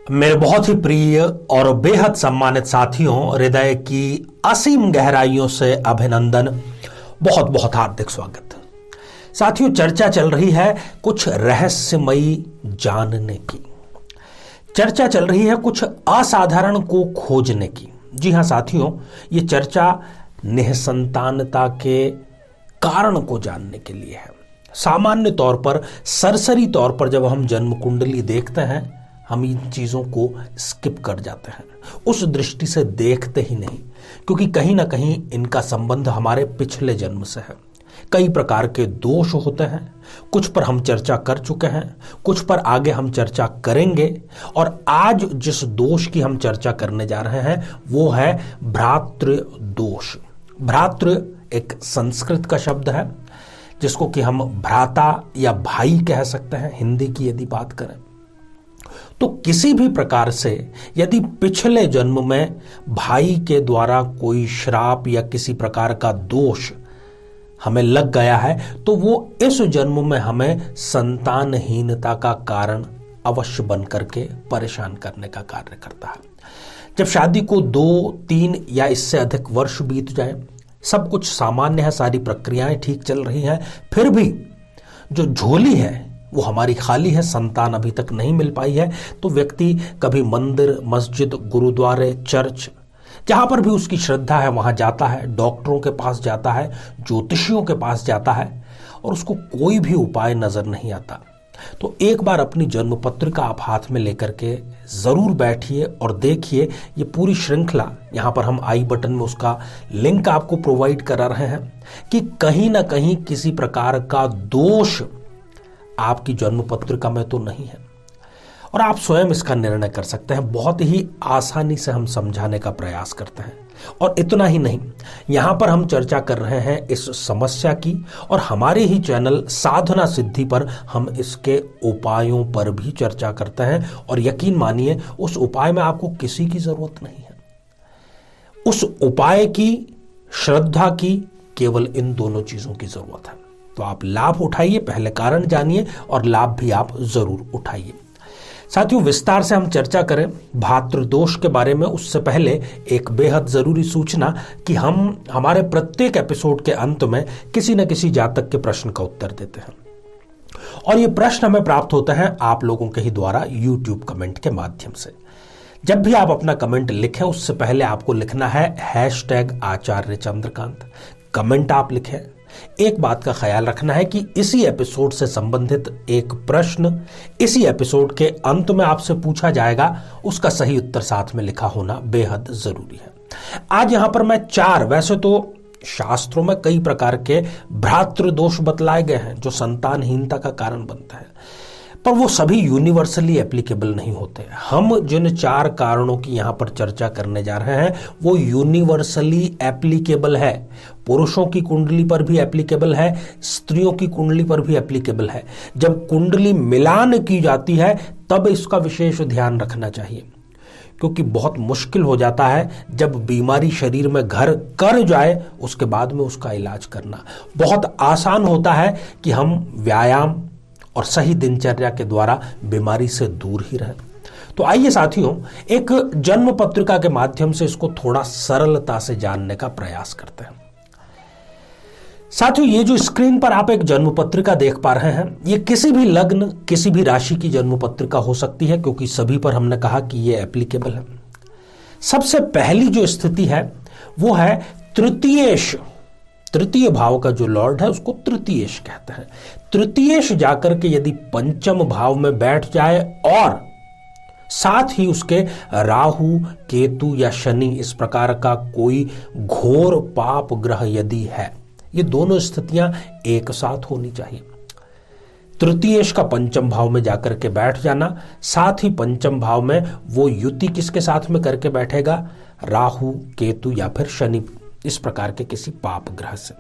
मेरे बहुत ही प्रिय और बेहद सम्मानित साथियों, हृदय की असीम गहराइयों से अभिनंदन, बहुत बहुत हार्दिक स्वागत। साथियों, चर्चा चल रही है कुछ रहस्यमयी जानने की, चर्चा चल रही है कुछ असाधारण को खोजने की। जी हां साथियों, ये चर्चा निःसंतानता के कारण को जानने के लिए है। सामान्य तौर पर, सरसरी तौर पर जब हम जन्म कुंडली देखते हैं, हम इन चीजों को स्किप कर जाते हैं, उस दृष्टि से देखते ही नहीं, क्योंकि कहीं ना कहीं इनका संबंध हमारे पिछले जन्म से है। कई प्रकार के दोष होते हैं, कुछ पर हम चर्चा कर चुके हैं, कुछ पर आगे हम चर्चा करेंगे। और आज जिस दोष की हम चर्चा करने जा रहे हैं वो है भ्रातृ दोष। भ्रातृ एक संस्कृत का शब्द है जिसको कि हम भ्राता या भाई कह सकते हैं, हिंदी की यदि बात करें तो। किसी भी प्रकार से यदि पिछले जन्म में भाई के द्वारा कोई श्राप या किसी प्रकार का दोष हमें लग गया है तो वो इस जन्म में हमें संतानहीनता का कारण अवश्य बन करके परेशान करने का कार्य करता है। जब शादी को 2, 3 या इससे अधिक वर्ष बीत जाए, सब कुछ सामान्य है, सारी प्रक्रियाएं ठीक चल रही हैं, फिर भी जो झोली है वो हमारी खाली है, संतान अभी तक नहीं मिल पाई है, तो व्यक्ति कभी मंदिर, मस्जिद, गुरुद्वारे, चर्च, जहां पर भी उसकी श्रद्धा है वहां जाता है, डॉक्टरों के पास जाता है, ज्योतिषियों के पास जाता है, और उसको कोई भी उपाय नजर नहीं आता। तो एक बार अपनी जन्म पत्रिका आप हाथ में लेकर के जरूर बैठिए और देखिए ये पूरी श्रृंखला। यहां पर हम आई बटन में उसका लिंक आपको प्रोवाइड करा रहे हैं कि कहीं ना कहीं किसी प्रकार का दोष आपकी जन्म पत्रिका में तो नहीं है, और आप स्वयं इसका निर्णय कर सकते हैं। बहुत ही आसानी से हम समझाने का प्रयास करते हैं। और इतना ही नहीं, यहां पर हम चर्चा कर रहे हैं इस समस्या की, और हमारे ही चैनल साधना सिद्धि पर हम इसके उपायों पर भी चर्चा करते हैं। और यकीन मानिए, उस उपाय में आपको किसी की जरूरत नहीं है, उस उपाय की, श्रद्धा की, केवल इन दोनों चीजों की जरूरत है। तो आप लाभ उठाइए, पहले कारण जानिए और लाभ भी आप जरूर उठाइए। साथियों, विस्तार से हम चर्चा करें भातृदोष के बारे में, उससे पहले एक बेहद जरूरी सूचना कि हम हमारे प्रत्येक एपिसोड के अंत में किसी न किसी जातक के प्रश्न का उत्तर देते हैं, और ये प्रश्न हमें प्राप्त होते हैं आप लोगों के ही द्वारा यूट्यूब कमेंट के माध्यम से। जब भी आप अपना कमेंट लिखें, उससे पहले आपको लिखना है #आचार्य चंद्रकांत। कमेंट आप लिखें। एक बात का ख्याल रखना है कि इसी एपिसोड से संबंधित एक प्रश्न इसी एपिसोड के अंत में आपसे पूछा जाएगा, उसका सही उत्तर साथ में लिखा होना बेहद जरूरी है। आज यहां पर मैं 4, वैसे तो शास्त्रों में कई प्रकार के भ्रातृ दोष बतलाए गए हैं जो संतानहीनता का कारण बनता है, पर वो सभी यूनिवर्सली एप्लीकेबल नहीं होते। हम जिन 4 कारणों की यहां पर चर्चा करने जा रहे हैं वो यूनिवर्सली एप्लीकेबल है। पुरुषों की कुंडली पर भी एप्लीकेबल है, स्त्रियों की कुंडली पर भी एप्लीकेबल है। जब कुंडली मिलान की जाती है तब इसका विशेष ध्यान रखना चाहिए, क्योंकि बहुत मुश्किल हो जाता है जब बीमारी शरीर में घर कर जाए उसके बाद में उसका इलाज करना। बहुत आसान होता है कि हम व्यायाम और सही दिनचर्या के द्वारा बीमारी से दूर ही रहें। तो आइए साथियों, एक जन्म पत्रिका के माध्यम से इसको थोड़ा सरलता से जानने का प्रयास करते हैं। साथियों, ये जो स्क्रीन पर आप एक जन्म पत्रिका देख पा रहे हैं, ये किसी भी लग्न, किसी भी राशि की जन्म पत्रिका हो सकती है, क्योंकि सभी पर हमने कहा कि ये एप्लीकेबल है। सबसे पहली जो स्थिति है वो है तृतीयेश। तृतीय भाव का जो लॉर्ड है उसको तृतीयेश कहते हैं। तृतीयेश जाकर के यदि पंचम भाव में बैठ जाए और साथ ही उसके राहु, केतु या शनि, इस प्रकार का कोई घोर पाप ग्रह यदि है, ये दोनों स्थितियां एक साथ होनी चाहिए। तृतीयेश का पंचम भाव में जाकर के बैठ जाना, साथ ही पंचम भाव में वो युति किसके साथ में करके बैठेगा, राहु, केतु या फिर शनि, इस प्रकार के किसी पाप ग्रह से।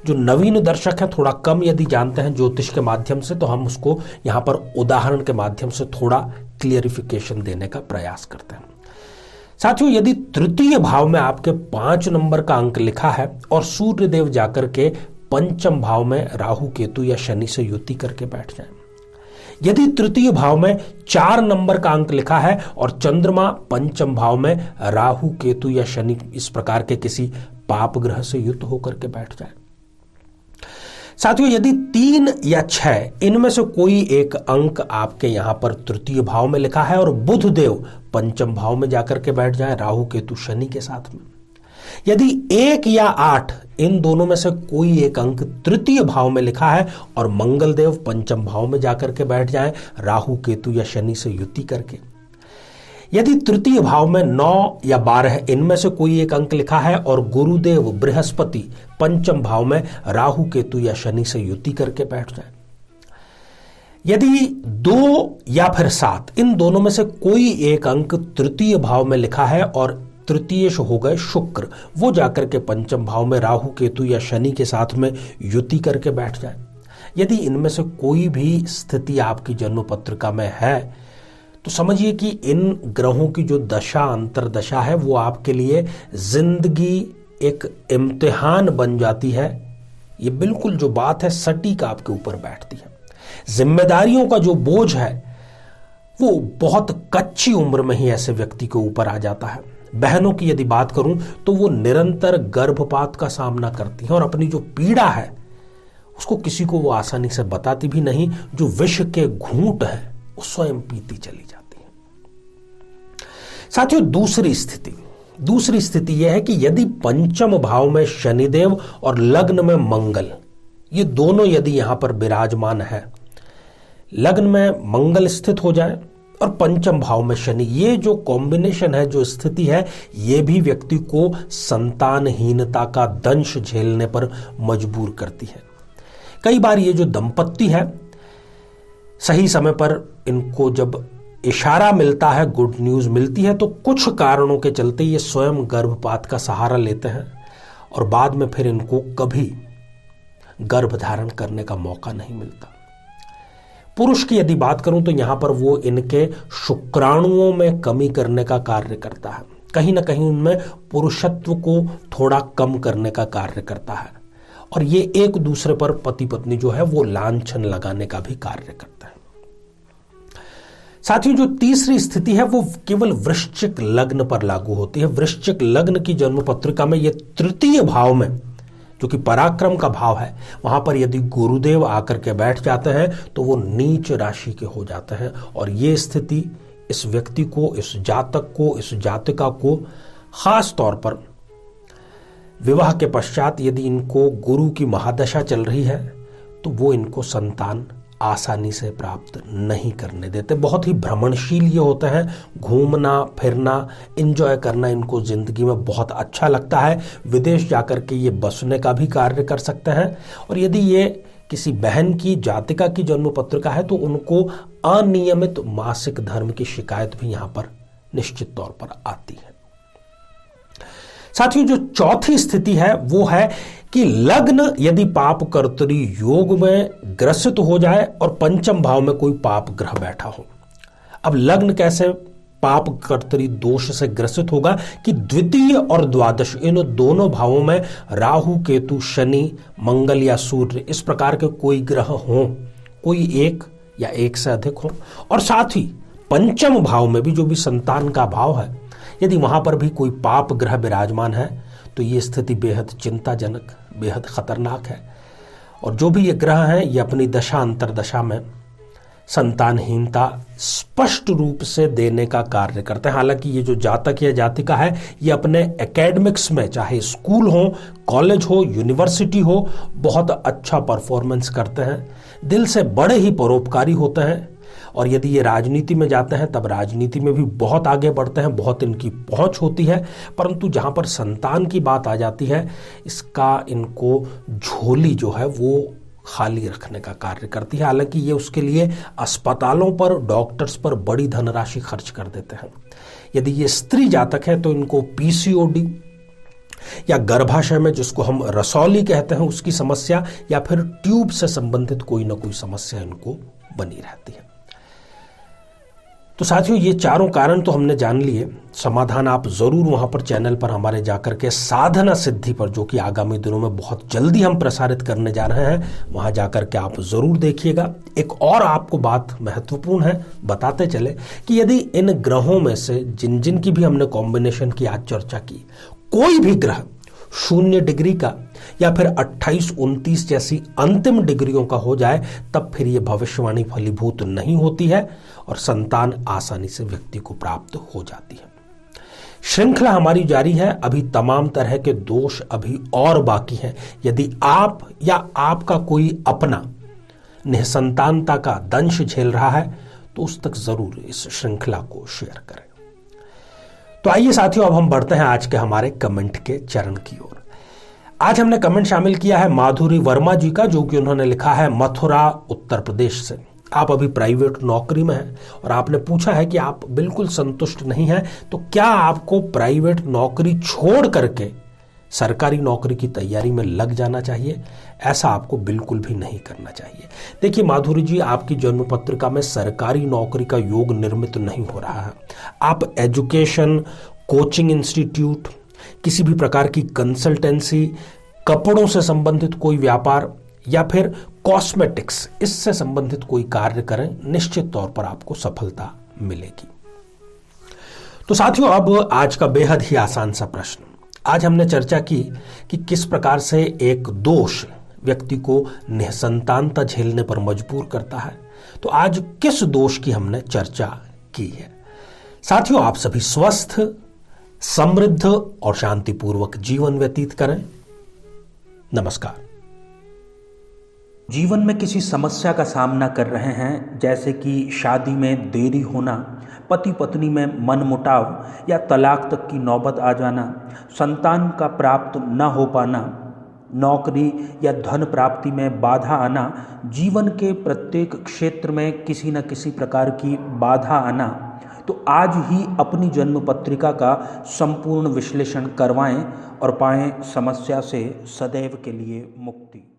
जो नवीन दर्शक है, थोड़ा कम यदि जानते हैं ज्योतिष के माध्यम से, तो हम उसको यहां पर उदाहरण के माध्यम से थोड़ा क्लियरिफिकेशन देने का प्रयास करते हैं। साथियों, यदि तृतीय भाव में आपके 5 नंबर का अंक लिखा है और सूर्य देव जाकर के पंचम भाव में राहु, केतु या शनि से युति करके बैठ जाए, यदि तृतीय भाव में 4 नंबर का अंक लिखा है और चंद्रमा पंचम भाव में राहु केतु या शनि इस प्रकार के किसी पाप ग्रह से युक्त होकर के बैठ जाए। साथियों, यदि 3 या 6 इनमें से कोई एक अंक आपके यहां पर तृतीय भाव में लिखा है और बुध देव पंचम भाव में जाकर के बैठ जाए राहु केतु शनि के साथ में, यदि 1 या 8 इन दोनों में से कोई एक अंक तृतीय भाव में लिखा है और मंगल देव पंचम भाव में जाकर के बैठ जाए राहु केतु या शनि से युति करके, यदि तृतीय भाव में 9 या 12 इनमें से कोई एक अंक लिखा है और गुरुदेव बृहस्पति पंचम भाव में राहु केतु या शनि से युति करके बैठ जाए, यदि 2 या फिर 7 इन दोनों में से कोई एक अंक तृतीय भाव में लिखा है और तृतीयश हो गए शुक्र, वो जाकर के पंचम भाव में राहु केतु या शनि के साथ में युति करके बैठ जाए, यदि इनमें से कोई भी स्थिति आपकी जन्म पत्रिका में है तो समझिए कि इन ग्रहों की जो दशा अंतरदशा है वो आपके लिए जिंदगी एक इम्तिहान बन जाती है। ये बिल्कुल जो बात है सटीक आपके ऊपर बैठती है। जिम्मेदारियों का जो बोझ है वो बहुत कच्ची उम्र में ही ऐसे व्यक्ति के ऊपर आ जाता है। बहनों की यदि बात करूं तो वो निरंतर गर्भपात का सामना करती हैं और अपनी जो पीड़ा है उसको किसी को वो आसानी से बताती भी नहीं। जो विष के घूंट है वो स्वयं पीती चली जाती है। साथियों, दूसरी स्थिति यह है कि यदि पंचम भाव में शनिदेव और लग्न में मंगल, ये दोनों यदि यहां पर विराजमान है, लग्न में मंगल स्थित हो जाए और पंचम भाव में शनि, ये जो कॉम्बिनेशन है, जो स्थिति है, ये भी व्यक्ति को संतानहीनता का दंश झेलने पर मजबूर करती है। कई बार ये जो दंपत्ति है सही समय पर इनको जब इशारा मिलता है, गुड न्यूज मिलती है, तो कुछ कारणों के चलते ये स्वयं गर्भपात का सहारा लेते हैं और बाद में फिर इनको कभी गर्भधारण करने का मौका नहीं मिलता। पुरुष की यदि बात करूं तो यहां पर वो इनके शुक्राणुओं में कमी करने का कार्य करता है, कहीं ना कहीं उनमें पुरुषत्व को थोड़ा कम करने का कार्य करता है और ये एक दूसरे पर पति पत्नी जो है वो लांछन लगाने का भी कार्य करता है। साथियों, जो तीसरी स्थिति है वो केवल वृश्चिक लग्न पर लागू होती है। वृश्चिक लग्न की जन्म पत्रिका में ये तृतीय भाव में, जो कि पराक्रम का भाव है, वहां पर यदि गुरुदेव आकर के बैठ जाते हैं तो वो नीच राशि के हो जाते हैं और ये स्थिति इस व्यक्ति को, इस जातक को, इस जातिका को खास तौर पर विवाह के पश्चात यदि इनको गुरु की महादशा चल रही है तो वो इनको संतान आसानी से प्राप्त नहीं करने देते। बहुत ही भ्रमणशील ये होते हैं, घूमना फिरना एंजॉय करना इनको जिंदगी में बहुत अच्छा लगता है। विदेश जाकर के ये बसने का भी कार्य कर सकते हैं और यदि ये किसी बहन की जातिका की जन्म पत्रिका है तो उनको अनियमित मासिक धर्म की शिकायत भी यहां पर निश्चित तौर पर आती है। साथियों, जो चौथी स्थिति है वो है कि लग्न यदि पाप कर्तरी योग में ग्रसित हो जाए और पंचम भाव में कोई पाप ग्रह बैठा हो। अब लग्न कैसे पाप कर्तरी दोष से ग्रसित होगा कि द्वितीय और द्वादश इन दोनों भावों में राहु केतु शनि मंगल या सूर्य इस प्रकार के कोई ग्रह हो, कोई एक या एक से अधिक हो, और साथ ही पंचम भाव में भी जो भी संतान का भाव है यदि वहां पर भी कोई पाप ग्रह विराजमान है तो ये स्थिति बेहद चिंताजनक, बेहद खतरनाक है। और जो भी ये ग्रह हैं ये अपनी दशा अंतरदशा में संतानहीनता स्पष्ट रूप से देने का कार्य करते हैं। हालांकि ये जो जातक या जातिका है ये अपने एकेडमिक्स में, चाहे स्कूल हो, कॉलेज हो, यूनिवर्सिटी हो, बहुत अच्छा परफॉर्मेंस करते हैं, दिल से बड़े ही परोपकारी होते हैं। और यदि ये राजनीति में जाते हैं तब राजनीति में भी बहुत आगे बढ़ते हैं, बहुत इनकी पहुंच होती है। परंतु जहां पर संतान की बात आ जाती है इसका इनको झोली जो है वो खाली रखने का कार्य करती है। हालांकि ये उसके लिए अस्पतालों पर, डॉक्टर्स पर बड़ी धनराशि खर्च कर देते हैं। यदि ये स्त्री जातक है तो इनको पीसीओडी या गर्भाशय में जिसको हम रसौली कहते हैं उसकी समस्या या फिर ट्यूब से संबंधित कोई ना कोई समस्या इनको बनी रहती है। तो तो साथियों, ये चारों कारण तो हमने जान लिए। समाधान आप जरूर वहां पर चैनल पर हमारे जाकर के साधना सिद्धि पर, जो कि आगामी दिनों में बहुत जल्दी हम प्रसारित करने जा रहे हैं, वहां जाकर के आप जरूर देखिएगा। एक और आपको बात महत्वपूर्ण है, बताते चले कि यदि इन ग्रहों में से जिन जिन की भी हमने कॉम्बिनेशन की आज चर्चा की, कोई भी ग्रह 0 डिग्री का या फिर 28, 29 जैसी अंतिम डिग्रियों का हो जाए, तब फिर यह भविष्यवाणी फलीभूत नहीं होती है और संतान आसानी से व्यक्ति को प्राप्त हो जाती है। श्रृंखला हमारी जारी है। अभी तमाम तरह के दोष अभी और बाकी हैं। यदि आप या आपका कोई अपना निसंतानता का दंश झेल रहा है तो उस तक जरूर इस श्रृंखला को शेयर करें। तो आइए साथियों, अब हम बढ़ते हैं आज के हमारे कमेंट के चरण की ओर। आज हमने कमेंट शामिल किया है माधुरी वर्मा जी का, जो कि उन्होंने लिखा है मथुरा उत्तर प्रदेश से। आप अभी प्राइवेट नौकरी में हैं और आपने पूछा है कि आप बिल्कुल संतुष्ट नहीं हैं, तो क्या आपको प्राइवेट नौकरी छोड़ करके सरकारी नौकरी की तैयारी में लग जाना चाहिए? ऐसा आपको बिल्कुल भी नहीं करना चाहिए। देखिए माधुरी जी, आपकी जन्म पत्रिका में सरकारी नौकरी का योग निर्मित नहीं हो रहा है। आप एजुकेशन, कोचिंग इंस्टीट्यूट, किसी भी प्रकार की कंसल्टेंसी, कपड़ों से संबंधित कोई व्यापार या फिर कॉस्मेटिक्स, इससे संबंधित कोई कार्य करें, निश्चित तौर पर आपको सफलता मिलेगी। तो साथियों, अब आज का बेहद ही आसान सा प्रश्न। आज हमने चर्चा की कि किस प्रकार से एक दोष व्यक्ति को निसंतानता झेलने पर मजबूर करता है। तो आज किस दोष की हमने चर्चा की है? साथियों, आप सभी स्वस्थ, समृद्ध और शांतिपूर्वक जीवन व्यतीत करें। नमस्कार। जीवन में किसी समस्या का सामना कर रहे हैं, जैसे कि शादी में देरी होना, पति पत्नी में मनमुटाव या तलाक तक की नौबत आ जाना, संतान का प्राप्त न हो पाना, नौकरी या धन प्राप्ति में बाधा आना, जीवन के प्रत्येक क्षेत्र में किसी न किसी प्रकार की बाधा आना, तो आज ही अपनी जन्म पत्रिका का संपूर्ण विश्लेषण करवाएं और पाएं समस्या से सदैव के लिए मुक्ति।